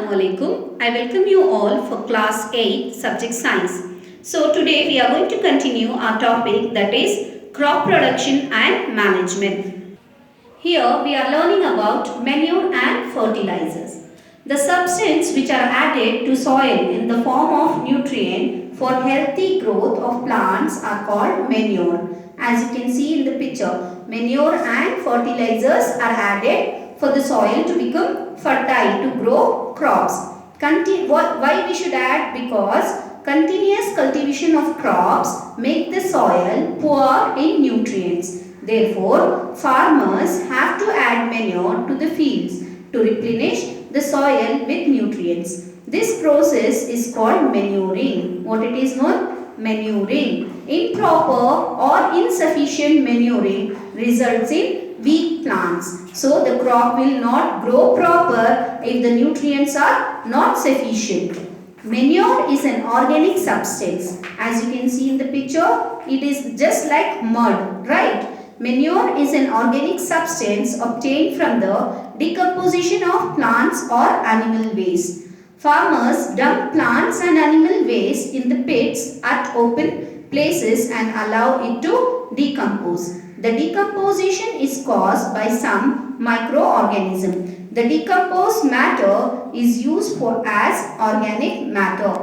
Assalamualaikum. I welcome you all for class 8 subject science. So today we are going to continue our topic, that is crop production and management. Here we are learning about manure and fertilizers. The substance which are added to soil in the form of nutrient for healthy growth of plants are called manure. As you can see in the picture, manure and fertilizers are added for the soil to become fertile, to grow crops. Why we should add? Because continuous cultivation of crops make the soil poor in nutrients. Therefore, farmers have to add manure to the fields to replenish the soil with nutrients. This process is called manuring. What it is known? Manuring. Improper or insufficient manuring results in weak plants. So the crop will not grow proper if the nutrients are not sufficient. Manure is an organic substance. As you can see in the picture, it is just like mud, right? Manure is an organic substance obtained from the decomposition of plants or animal waste. Farmers dump plants and animal waste in the pits at open places and allow it to decompose. The decomposition is caused by some microorganism. The decomposed matter is used as organic matter.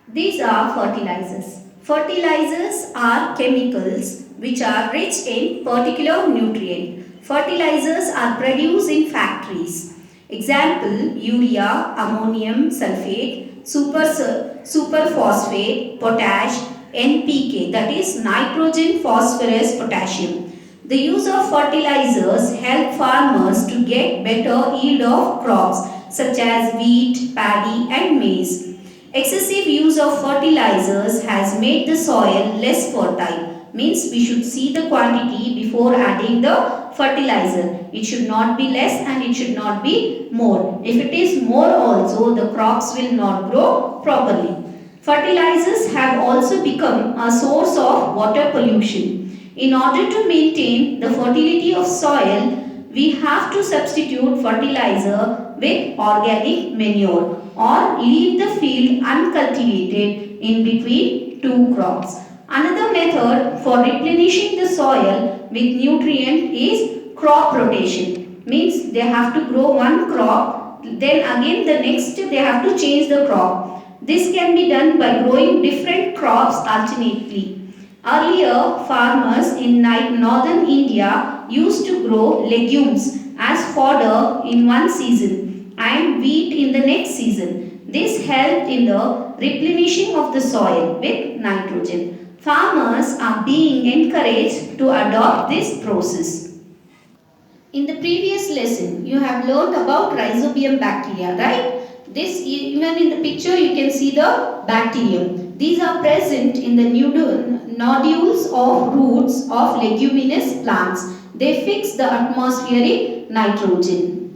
These are fertilizers. Fertilizers are chemicals which are rich in particular nutrient. Fertilizers are produced in factories. Example: urea, ammonium sulfate, superphosphate, potash, NPK, that is nitrogen, phosphorus, potassium. The use of fertilizers help farmers to get better yield of crops such as wheat, paddy and maize. Excessive use of fertilizers has made the soil less fertile. Means we should see the quantity before adding the fertilizer. It should not be less and it should not be more. If it is more also, the crops will not grow properly. Fertilizers have also become a source of water pollution. In order to maintain the fertility of soil, we have to substitute fertilizer with organic manure or leave the field uncultivated in between two crops. Another method for replenishing the soil with nutrient is crop rotation. Means they have to grow one crop, then again the next they have to change the crop. This can be done by growing different crops alternately. Earlier, farmers in northern India used to grow legumes as fodder in one season and wheat in the next season. This helped in the replenishing of the soil with nitrogen. Farmers are being encouraged to adopt this process. In the previous lesson, you have learned about rhizobium bacteria, right? This, even in the picture, you can see the bacterium. These are present in the nodules of roots of leguminous plants. They fix the atmospheric nitrogen.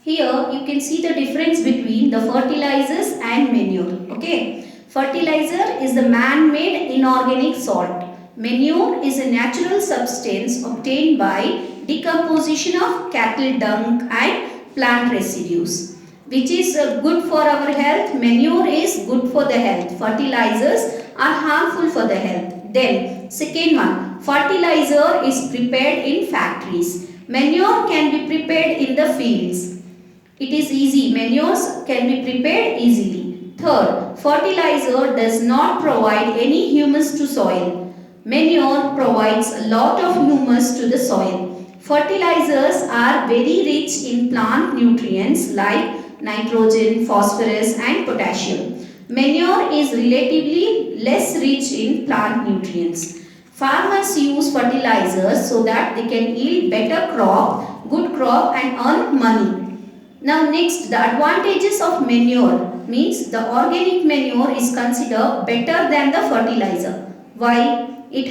Here you can see the difference between the fertilizers and manure. Okay, fertilizer is the man-made inorganic salt. Manure is a natural substance obtained by decomposition of cattle dung and plant residues. Which is good for our health? Manure is good for the health. Fertilizers are harmful for the health. Then second one, fertilizer is prepared in factories. Manure can be prepared in the fields. It is easy. Manures can be prepared easily. Third, fertilizer does not provide any humus to soil. Manure provides a lot of humus to the soil. Fertilizers are very rich in plant nutrients like nitrogen, phosphorus and potassium. Manure is relatively less rich in plant nutrients. Farmers use fertilizers so that they can yield better crop, good crop and earn money. Now next, the advantages of manure means the organic manure is considered better than the fertilizer. Why? It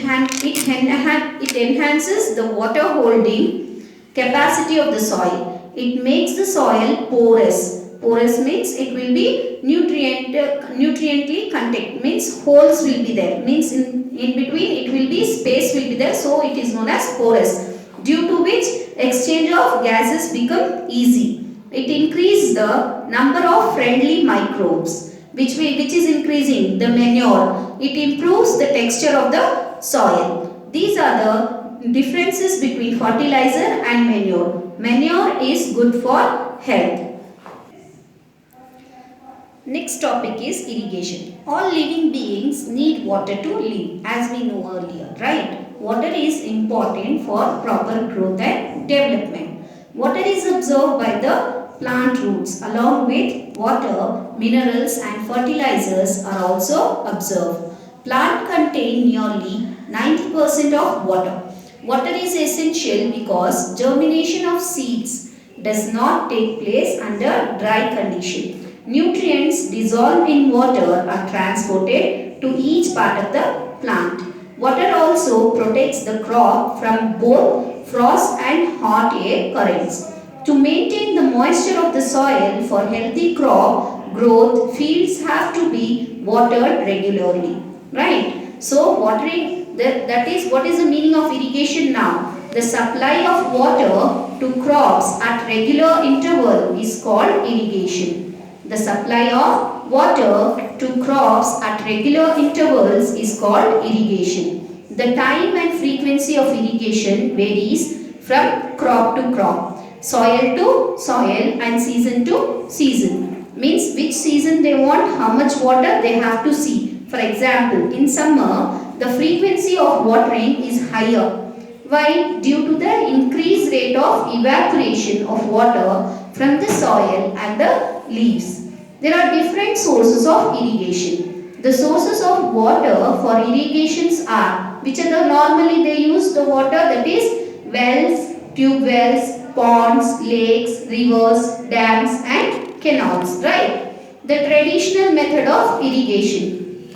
enhances the water holding capacity of the soil. It makes the soil porous. Porous means it will be nutriently contained. Means holes will be there. Means in between it will be space will be there. So it is known as porous. Due to which exchange of gases become easy. It increases the number of friendly microbes, which is increasing the manure. It improves the texture of the soil. These are the differences between fertilizer and manure. Manure is good for health. Next topic is irrigation. All living beings need water to live, as we know earlier, right? Water is important for proper growth and development. Water is absorbed by the plant roots. Along with water, minerals and fertilizers are also absorbed. Plant contain nearly 90% of water. Water is essential because germination of seeds does not take place under dry condition. Nutrients dissolved in water are transported to each part of the plant. Water also protects the crop from both frost and hot air currents. To maintain the moisture of the soil for healthy crop growth, fields have to be watered regularly. Right? So, watering, that is what is the meaning of irrigation now? The supply of water to crops at regular interval is called irrigation. The supply of water to crops at regular intervals is called irrigation. The time and frequency of irrigation varies from crop to crop, soil to soil and season to season. Means which season they want, how much water they have to see. For example, in summer, the frequency of watering is higher. Why? Due to the increased rate of evaporation of water from the soil and the leaves. There are different sources of irrigation. The sources of water for irrigations are, which are the normally they use the water, that is wells, tube wells, ponds, lakes, rivers, dams and canals, right? The traditional method of irrigation.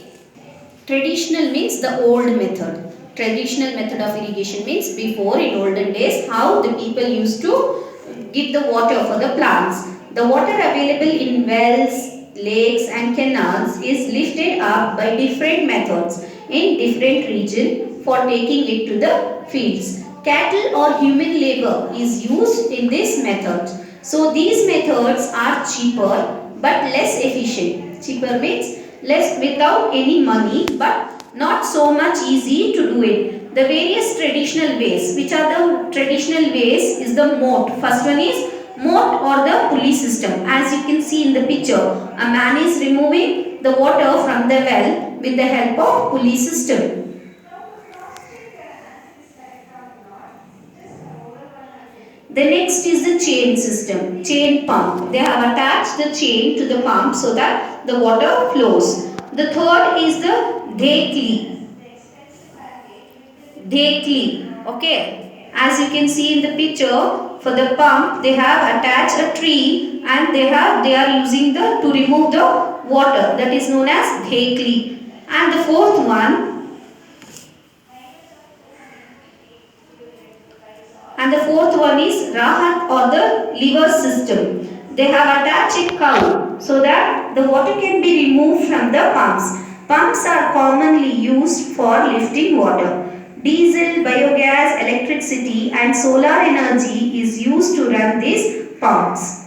Traditional means the old method. Traditional method of irrigation means before, in olden days, how the people used to give the water for the plants. The water available in wells, lakes and canals is lifted up by different methods in different regions for taking it to the fields. Cattle or human labor is used in this method. So these methods are cheaper but less efficient. Cheaper means less without any money but not so much easy to do it. The various traditional ways, which are the traditional ways, is the moat. First one is moat or the pulley system. As you can see in the picture, a man is removing the water from the well with the help of pulley system. The next is the chain system, chain pump. They have attached the chain to the pump so that the water flows. The third is the dhekli. Dhekli, okay. As you can see in the picture, for the pump they have attached a tree and they are using to remove the water, that is known as dhekli. And the fourth one is rahat or the lever system. They have attached a cow so that the water can be removed from the pumps. Pumps are commonly used for lifting water. Diesel, biogas, electricity and solar energy is used to run these pumps.